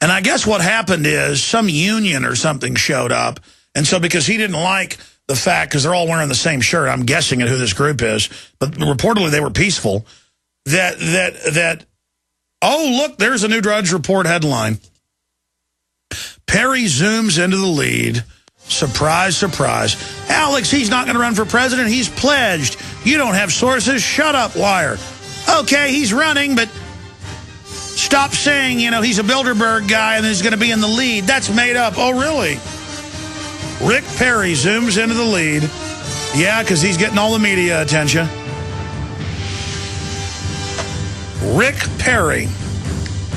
And I guess what happened is some union or something showed up. And so because he didn't like the fact, because they're all wearing the same shirt, I'm guessing at who this group is, but reportedly they were peaceful, that oh, look, there's a new Drudge Report headline. Perry zooms into the lead. Surprise, surprise. Alex, he's not going to run for president. He's pledged. You don't have sources. Shut up, liar. Okay, he's running, but stop saying, you know, he's a Bilderberg guy and he's going to be in the lead. That's made up. Oh, really? Rick Perry zooms into the lead. Yeah, because he's getting all the media attention. Rick Perry,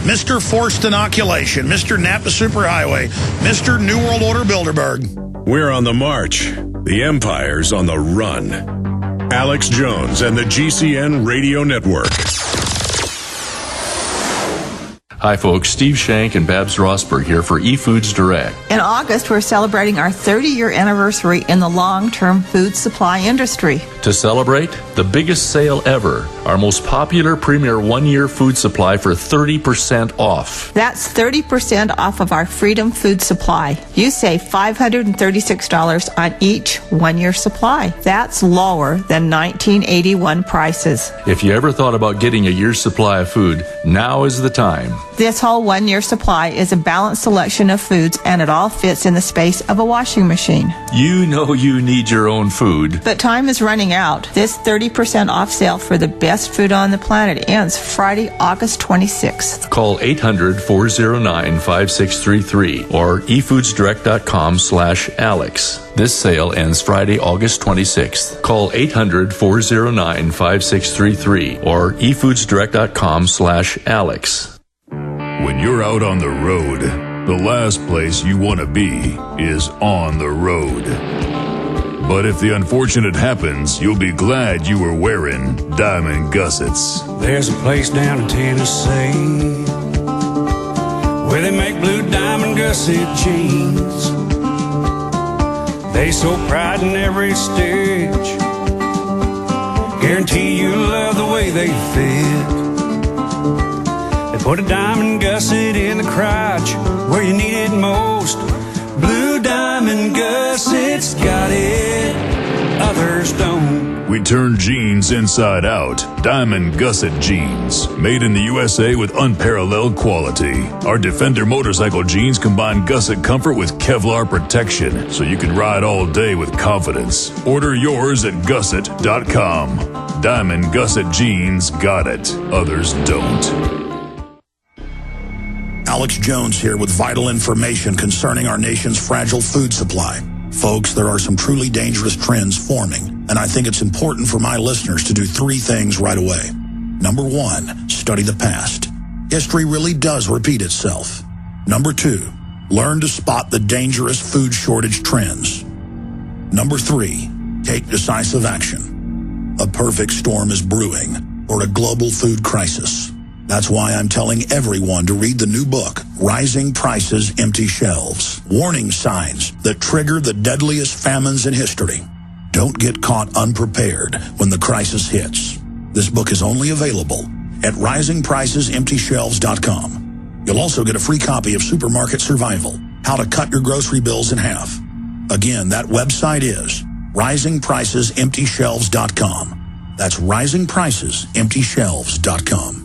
Mr. Forced Inoculation, Mr. Napa Superhighway, Mr. New World Order Bilderberg. We're on the march. The empire's on the run. Alex Jones and the GCN Radio Network. Hi, folks. Steve Shank and Babs Rosberg here for eFoods Direct. In August, we're celebrating our 30-year anniversary in the long-term food supply industry. To celebrate, the biggest sale ever, our most popular premier one-year food supply for 30% off. That's 30% off of our Freedom Food Supply. You save $536 on each one-year supply. That's lower than 1981 prices. If you ever thought about getting a year's supply of food, now is the time. This whole one-year supply is a balanced selection of foods, and it all fits in the space of a washing machine. You know you need your own food. But time is running out. This 30% off sale for the best food on the planet ends Friday, August 26th. Call 800-409-5633 or efoodsdirect.com/Alex. This sale ends Friday, August 26th. Call 800-409-5633 or efoodsdirect.com/Alex. When you're out on the road, the last place you want to be is on the road. But if the unfortunate happens, you'll be glad you were wearing diamond gussets. There's a place down in Tennessee where they make blue diamond gusset jeans. They so pride in every stitch, guarantee you love the way they fit. They put a diamond gusset in the crotch where you need it most. Blue diamond gussets got it, others don't. We turn jeans inside out. Diamond gusset jeans, made in the USA with unparalleled quality. Our Defender motorcycle jeans combine gusset comfort with Kevlar protection, so you can ride all day with confidence. Order yours at gusset.com. Diamond gusset jeans got it, others don't. Alex Jones here with vital information concerning our nation's fragile food supply. Folks, there are some truly dangerous trends forming, and I think it's important for my listeners to do three things right away. Number one, study the past. History really does repeat itself. Number two, learn to spot the dangerous food shortage trends. Number three, take decisive action. A perfect storm is brewing for a global food crisis. That's why I'm telling everyone to read the new book, Rising Prices, Empty Shelves. Warning signs that trigger the deadliest famines in history. Don't get caught unprepared when the crisis hits. This book is only available at risingpricesemptyshelves.com. You'll also get a free copy of Supermarket Survival, How to Cut Your Grocery Bills in Half. Again, that website is risingpricesemptyshelves.com. That's risingpricesemptyshelves.com.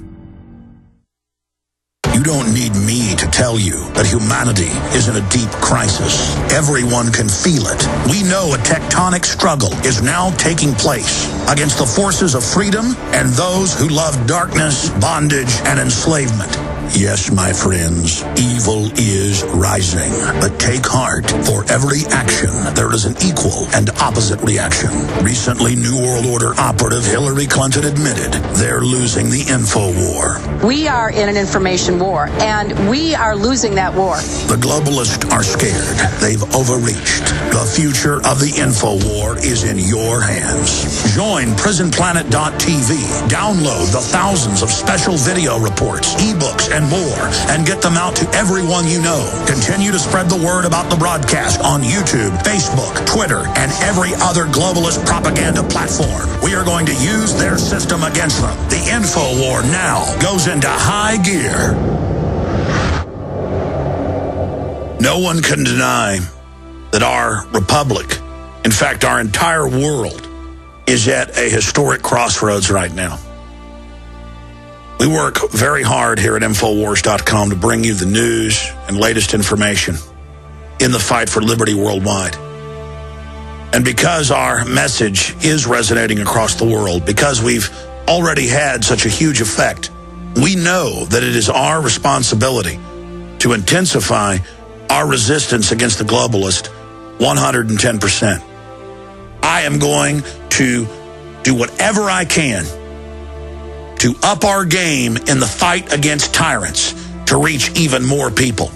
You don't need me to tell you that humanity is in a deep crisis. Everyone can feel it. We know a tectonic struggle is now taking place against the forces of freedom and those who love darkness, bondage, and enslavement. Yes, my friends, evil is rising. But take heart. For every action, there is an equal and opposite reaction. Recently, New World Order operative Hillary Clinton admitted they're losing the info war. We are in an information war, and we are losing that war. The globalists are scared. They've overreached. The future of the info war is in your hands. Join PrisonPlanet.tv. Download the thousands of special video reports, ebooks, and more, and get them out to everyone you know. Continue to spread the word about the broadcast on YouTube, Facebook, Twitter, and every other globalist propaganda platform. We are going to use their system against them. The info war now goes into high gear. No one can deny that our republic, in fact, our entire world, is at a historic crossroads right now. We work very hard here at Infowars.com to bring you the news and latest information in the fight for liberty worldwide. And because our message is resonating across the world, because we've already had such a huge effect, we know that it is our responsibility to intensify our resistance against the globalist 110%. I am going to do whatever I can to up our game in the fight against tyrants to reach even more people.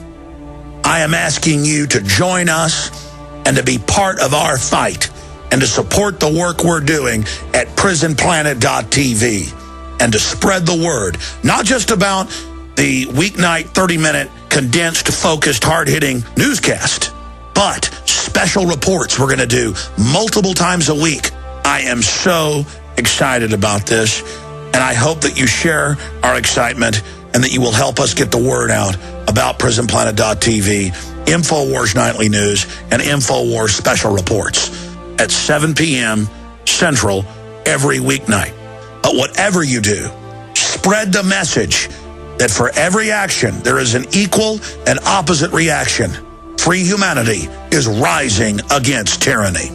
I am asking you to join us and to be part of our fight and to support the work we're doing at prisonplanet.tv and to spread the word, not just about the weeknight 30-minute condensed, focused, hard-hitting newscast, but special reports we're going to do multiple times a week. I am so excited about this, and I hope that you share our excitement and that you will help us get the word out about prisonplanet.tv, InfoWars Nightly News, and InfoWars Special Reports at 7 p.m. Central every weeknight. But whatever you do, spread the message that for every action, there is an equal and opposite reaction. Free humanity is rising against tyranny.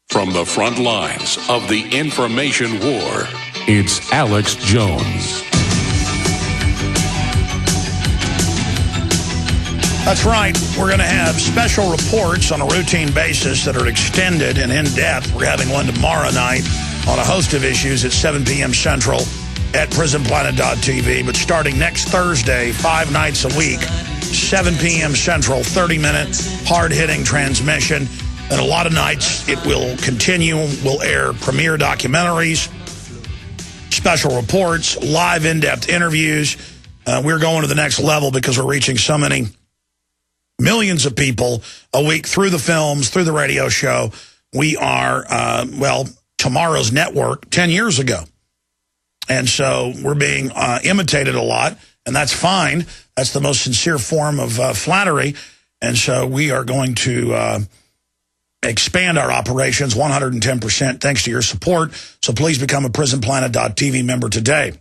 From the front lines of the information war, it's Alex Jones. That's right. We're going to have special reports on a routine basis that are extended and in-depth. We're having one tomorrow night on a host of issues at 7 p.m. Central at prisonplanet.tv. But starting next Thursday, 5 nights a week, 7 p.m. Central, 30-minute hard-hitting transmission. And a lot of nights it will continue. We'll air premiere documentaries, special reports, live in-depth interviews. We're going to the next level because we're reaching so many millions of people a week through the films, through the radio show. We are, tomorrow's network 10 years ago. And so we're being imitated a lot, and that's fine. That's the most sincere form of flattery. And so we are going to expand our operations 110% thanks to your support. So please become a prisonplanet.tv member today.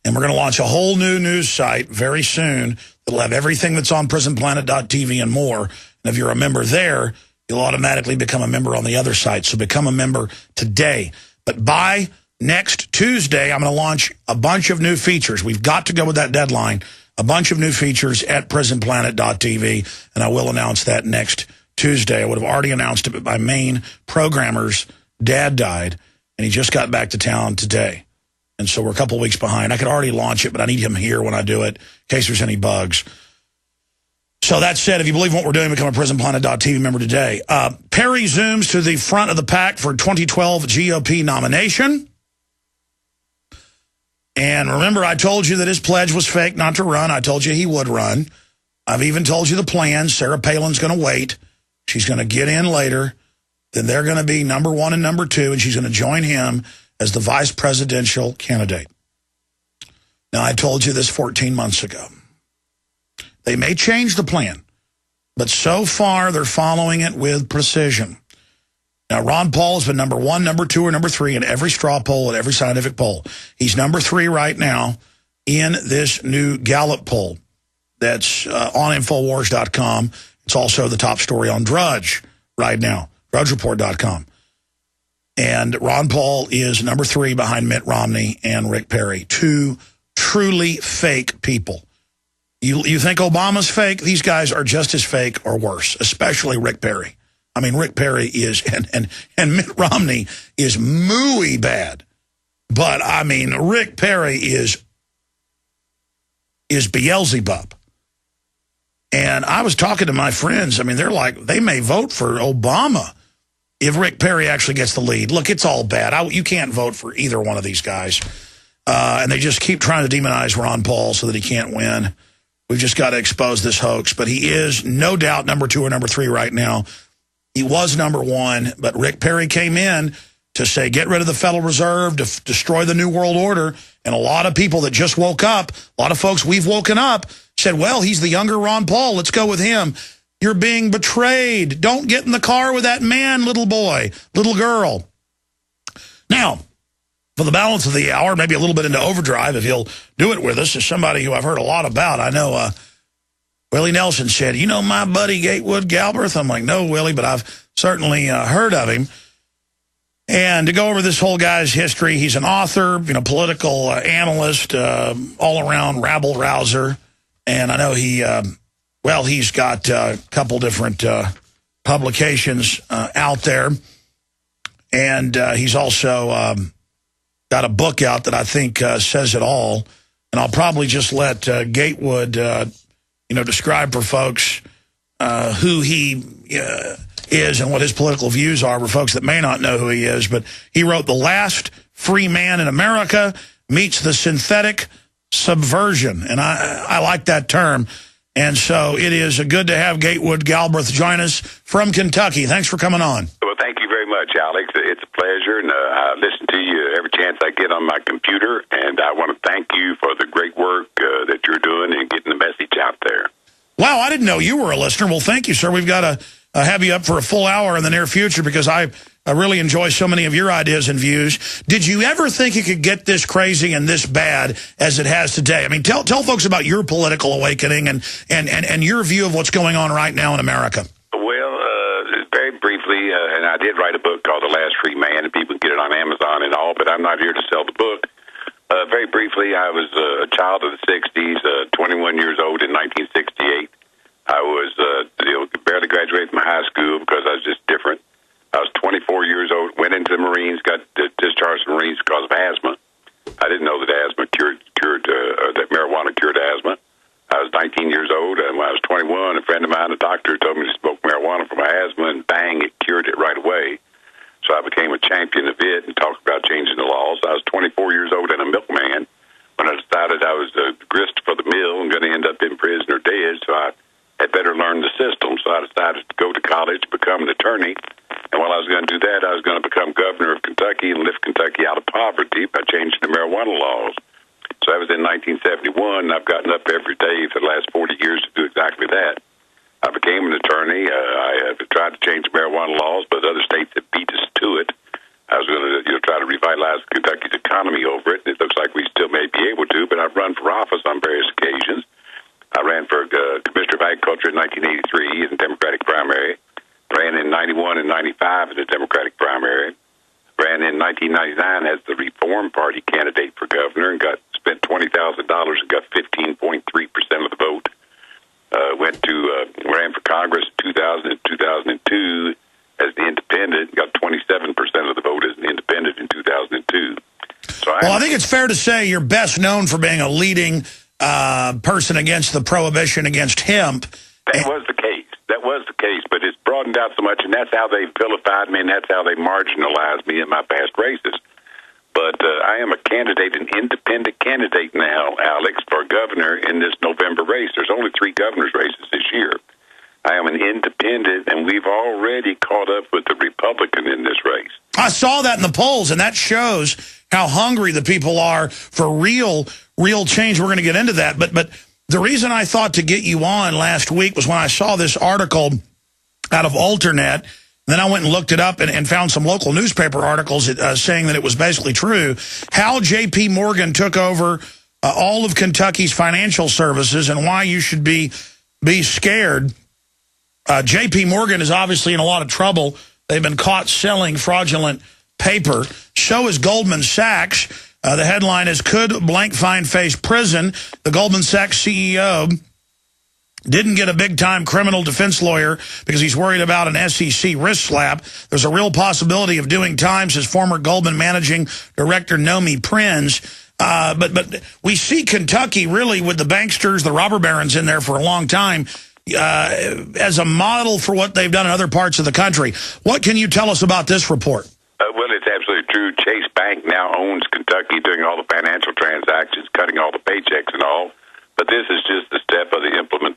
And we're going to launch a whole new news site very soon that'll have everything that's on prisonplanet.tv and more. And if you're a member there, you'll automatically become a member on the other site. So become a member today. But by next Tuesday, I'm going to launch a bunch of new features. We've got to go with that deadline. A bunch of new features at prisonplanet.tv, and I will announce that next Tuesday. I would have already announced it, but my main programmer's dad died, and he just got back to town today. And so we're a couple weeks behind. I could already launch it, but I need him here when I do it in case there's any bugs. So that said, if you believe in what we're doing, become a prisonplanet.tv member today. Perry zooms to the front of the pack for 2012 GOP nomination. And remember, I told you that his pledge was fake not to run. I told you he would run. I've even told you the plan. Sarah Palin's going to wait. She's going to get in later. Then they're going to be number 1 and number 2, and she's going to join him as the vice presidential candidate. Now, I told you this 14 months ago. They may change the plan, but so far they're following it with precision. Now, Ron Paul has been number 1, number 2, or number 3 in every straw poll and every scientific poll. He's number 3 right now in this new Gallup poll that's on Infowars.com. It's also the top story on Drudge right now, DrudgeReport.com. And Ron Paul is number 3 behind Mitt Romney and Rick Perry, 2 truly fake people. You think Obama's fake? These guys are just as fake or worse, especially Rick Perry. I mean, Rick Perry is, and Mitt Romney is mooey bad. But, I mean, Rick Perry is Beelzebub. And I was talking to my friends. I mean, they're like, they may vote for Obama if Rick Perry actually gets the lead. Look, it's all bad. You can't vote for either one of these guys. And they just keep trying to demonize Ron Paul so that he can't win. We've just got to expose this hoax. But he is no doubt number 2 or number 3 right now. He was number 1, but Rick Perry came in to say, get rid of the Federal Reserve, to destroy the New World Order. And a lot of people that just woke up, a lot of folks we've woken up, said, well, he's the younger Ron Paul. Let's go with him. You're being betrayed. Don't get in the car with that man, little boy, little girl. Now, for the balance of the hour, maybe a little bit into overdrive, if you'll do it with us, is somebody who I've heard a lot about. I know Willie Nelson said, you know my buddy Gatewood Galbraith? I'm like, no, Willie, but I've certainly heard of him. And to go over this whole guy's history, he's an author, political analyst, all-around rabble-rouser. And I know he's got a couple different publications out there. And he's also got a book out that I think says it all. And I'll probably just let Gatewood, describe for folks who he is and what his political views are for folks that may not know who he is. But he wrote The Last Free Man in America Meets the Synthetic Subversion. And I like that term. And so it is good to have Gatewood Galbraith join us from Kentucky. Thanks for coming on. Well, thank you very much, Alex. It's a pleasure, and I listen to you every chance I get on my computer, and I want to thank you for the great work that you're doing and getting the message out there. Wow, I didn't know you were a listener. Well, thank you, sir. We've got to have you up for a full hour in the near future because I really enjoy so many of your ideas and views. Did you ever think it could get this crazy and this bad as it has today? I mean, tell folks about your political awakening and your view of what's going on right now in America. Well, very briefly, and I did write a book called The Last Free Man, and people can get it on Amazon and all, but I'm not here to sell the book. Very briefly, I was a child of the 60s, 21 years old in 1968. I was barely graduated from high school because I was just different. I was 24 years old, went into the Marines, got discharged from the Marines because of asthma. I didn't know that asthma that marijuana cured asthma. I was 19 years old, and when I was 21, a friend of mine, a doctor, told me to smoke marijuana for my asthma, and bang, it cured it right away. So I became a champion of it and talked about changing the laws. I was 24 years old and a milkman when I decided I was a grist for the mill and going to end up in prison or dead, so I had better learn the system. So I decided to go to college, become an attorney. And while I was going to do that, I was going to become governor of Kentucky and lift Kentucky out of poverty by changing the marijuana laws. So that was in 1971, and I've gotten up every day for the last 40 years to do exactly that. I became an attorney. I have tried to change marijuana laws, but other states have beat us to it. I was going to try to revitalize Kentucky's economy over it, and it looks like we still may be able to, but I've run for office on various occasions. I ran for Commissioner of Agriculture in 1983 in the Democratic primary. Ran in 91 and 95 in the Democratic primary. Ran in 1999 as the Reform Party candidate for governor and spent $20,000 and got 15.3% of the vote. Ran for Congress in 2000 and 2002 as the independent, got 27% of the vote as an independent in 2002. So I think it's fair to say you're best known for being a leading person against the prohibition against hemp. That was the case, but it's broadened out so much, and that's how they vilified me, and that's how they marginalized me in my past races. But I am a candidate, an independent candidate now, Alex, for governor in this November race. There's only 3 governor's races this year. I am an independent, and we've already caught up with the Republican in this race. I saw that in the polls, and that shows how hungry the people are for real change. We're going to get into that. But the reason I thought to get you on last week was when I saw this article out of Alternet. Then I went and looked it up and found some local newspaper articles saying that it was basically true. How J.P. Morgan took over all of Kentucky's financial services and why you should be scared. J.P. Morgan is obviously in a lot of trouble. They've been caught selling fraudulent paper. So is Goldman Sachs. The headline is, could blank fine face prison? The Goldman Sachs CEO didn't get a big-time criminal defense lawyer because he's worried about an SEC wrist slap. There's a real possibility of doing time, says former Goldman managing director Nomi Prinz. But we see Kentucky really with the banksters, the robber barons in there for a long time as a model for what they've done in other parts of the country. What can you tell us about this report? Well, it's absolutely true. Chase Bank now owns Kentucky, doing all the financial transactions, cutting all the paychecks and all. But this is just the step of the implementation